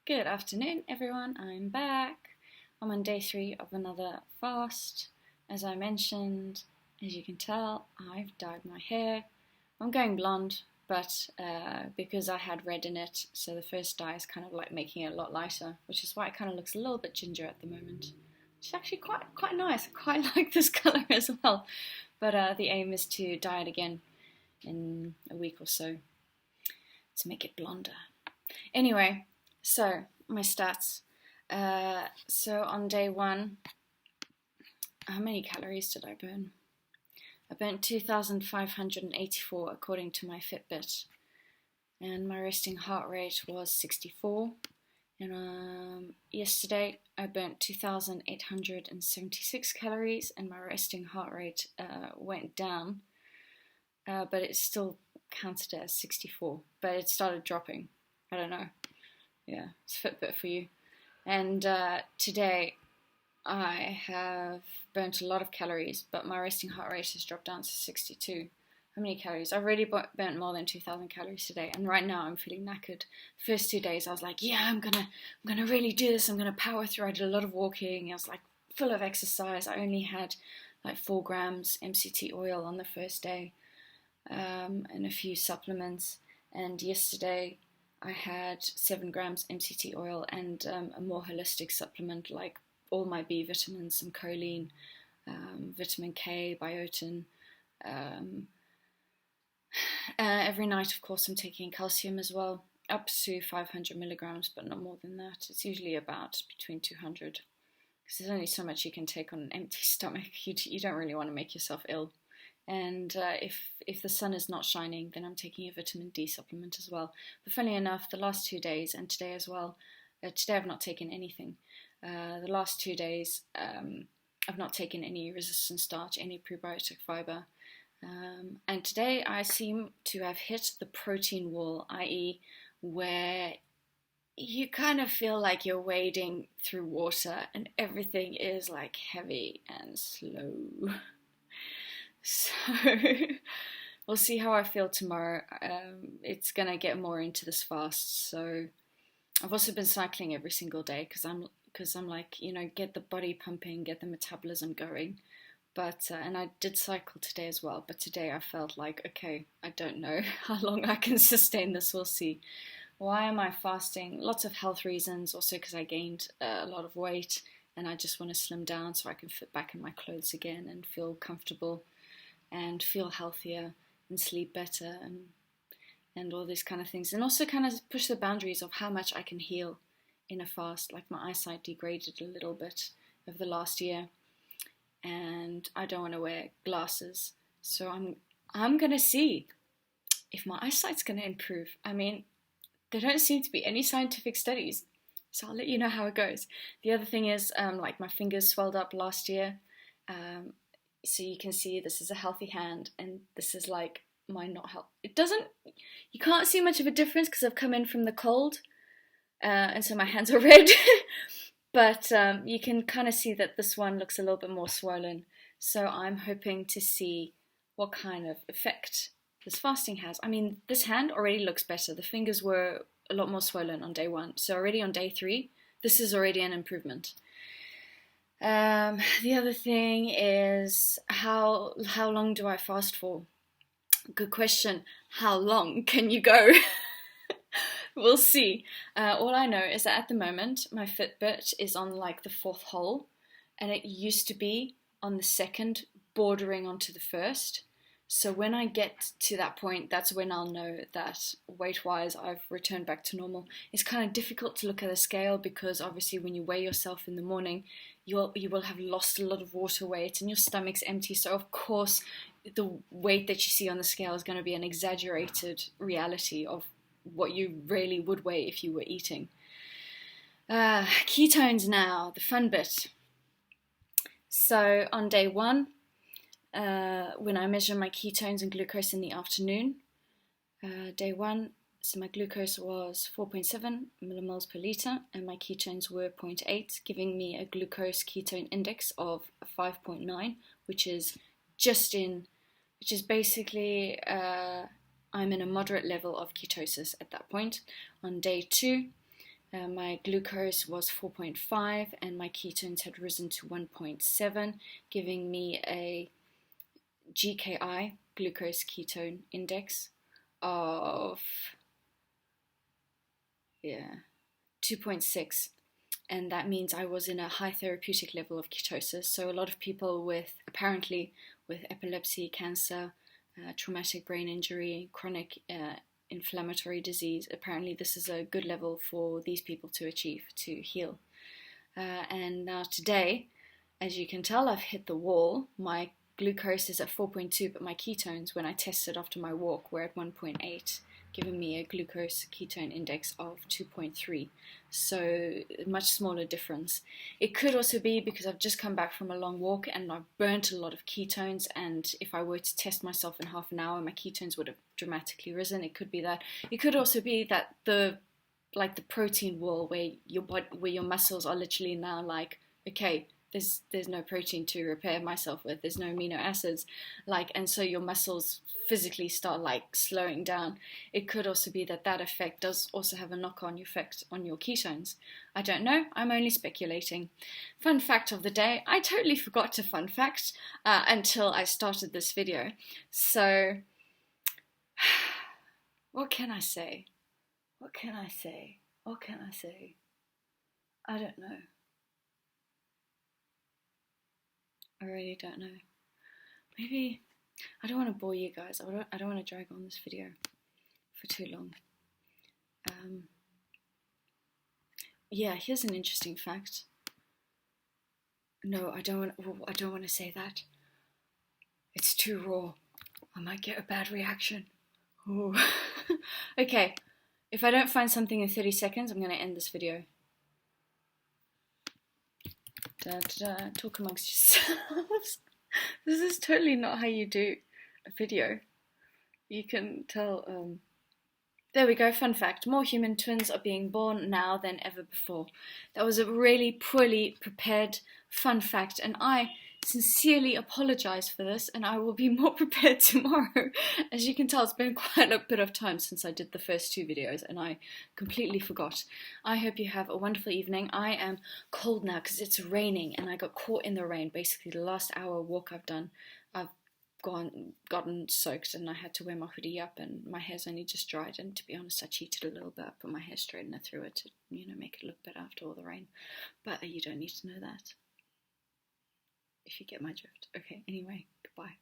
Good afternoon, everyone. I'm back. I'm on day 3 of another fast. As I mentioned, as you can tell, I've dyed my hair. I'm going blonde, but because I had red in it, so the first dye is kind of like making it a lot lighter, which is why it kind of looks a little bit ginger at the moment. Which is actually quite nice. I quite like this color as well. But the aim is to dye it again in a week or so to make it blonder. Anyway, so my stats. So on day 1, how many calories did I burn? I burnt 2,584 according to my Fitbit, and my resting heart rate was 64. And yesterday I burnt 2,876 calories, and my resting heart rate went down, but it still counted as 64. But it started dropping. I don't know. Yeah, it's Fitbit for you. And today I have burnt a lot of calories, but my resting heart rate has dropped down to 62. How many calories? I've already burnt more than 2,000 calories today, and right now I'm feeling knackered. The first 2 days I was like, yeah, I'm gonna really do this. I'm gonna power through. I did a lot of walking. I was like full of exercise. I only had like 4 grams MCT oil on the first day, and a few supplements. And yesterday I had 7 grams MCT oil and a more holistic supplement like all my B vitamins, some choline, vitamin K, biotin. Every night, of course, I'm taking calcium as well, up to 500 milligrams, but not more than that. It's usually about between 200, because there's only so much you can take on an empty stomach. You don't really want to make yourself ill. And if the sun is not shining, then I'm taking a vitamin D supplement as well. But funnily enough, the last 2 days, and today as well, today I've not taken anything. The last 2 days, I've not taken any resistant starch, any prebiotic fiber. And today I seem to have hit the protein wall, i.e. where you kind of feel like you're wading through water and everything is like heavy and slow. So we'll see how I feel tomorrow. It's gonna get more into this fast. So I've also been cycling every single day because I'm like, get the body pumping, get the metabolism going. But and I did cycle today as well. But today I felt like, okay, I don't know how long I can sustain this. We'll see. Why am I fasting? Lots of health reasons. Also because I gained a lot of weight and I just want to slim down so I can fit back in my clothes again and feel comfortable and feel healthier and sleep better and all these kind of things. And also kind of push the boundaries of how much I can heal in a fast. Like my eyesight degraded a little bit over the last year and I don't want to wear glasses. So I'm going to see if my eyesight's going to improve. I mean, there don't seem to be any scientific studies, so I'll let you know how it goes. The other thing is, like my fingers swelled up last year. So you can see this is a healthy hand and this is like my not health. You can't see much of a difference because I've come in from the cold and so my hands are red. But you can kind of see that this one looks a little bit more swollen. So I'm hoping to see what kind of effect this fasting has. I mean, this hand already looks better. The fingers were a lot more swollen on day 1. So already on day 3, this is already an improvement. The other thing is how long do I fast for? Good question. How long can you go? We'll see. All I know is that at the moment my Fitbit is on like the 4th hole and it used to be on the 2nd, bordering onto the 1st. So when I get to that point, that's when I'll know that weight-wise I've returned back to normal. It's kind of difficult to look at a scale because obviously when you weigh yourself in the morning, you will have lost a lot of water weight and your stomach's empty. So of course the weight that you see on the scale is going to be an exaggerated reality of what you really would weigh if you were eating. Ketones now, the fun bit. So on day 1, when I measure my ketones and glucose in the afternoon, day 1, so my glucose was 4.7 millimoles per litre and my ketones were 0.8, giving me a glucose ketone index of 5.9, which is basically I'm in a moderate level of ketosis at that point. On day 2, My glucose was 4.5 and my ketones had risen to 1.7, giving me a GKI, glucose ketone index, of 2.6. And that means I was in a high therapeutic level of ketosis. So a lot of people apparently with epilepsy, cancer, traumatic brain injury, chronic inflammatory disease, apparently this is a good level for these people to achieve, to heal. And now today, as you can tell, I've hit the wall. My glucose is at 4.2, but my ketones, when I tested after my walk, were at 1.8, giving me a glucose ketone index of 2.3. So a much smaller difference. It could also be because I've just come back from a long walk and I've burnt a lot of ketones, and if I were to test myself in half an hour, my ketones would have dramatically risen. It could be that. It could also be that the protein wall, where your muscles are literally now like, okay, there's no protein to repair myself with, there's no amino acids, and so your muscles physically start slowing down. It could also be that effect does also have a knock-on effect on your ketones. I don't know, I'm only speculating. Fun fact of the day, I totally forgot to fun fact until I started this video. So what can I say? I don't know. I really don't know. Maybe I don't want to bore you guys. I don't want to drag on this video for too long. Yeah, here's an interesting fact. No, I don't want to say that. It's too raw. I might get a bad reaction. Ooh. Okay, if I don't find something in 30 seconds, I'm going to end this video. Talk amongst yourselves. This is totally not how you do a video. You can tell. There we go, fun fact. More human twins are being born now than ever before. That was a really poorly prepared fun fact, and I sincerely apologize for this, and I will be more prepared tomorrow. As you can tell, it's been quite a bit of time since I did the first two videos, and I completely forgot. I hope you have a wonderful evening. I am cold now because it's raining, and I got caught in the rain. Basically, the last hour walk I've done, I've gotten soaked, and I had to wear my hoodie up, and my hair's only just dried, and to be honest, I cheated a little bit. I put my hair straightener through it to, make it look better after all the rain. But you don't need to know that, if you get my drift. Okay, anyway, goodbye.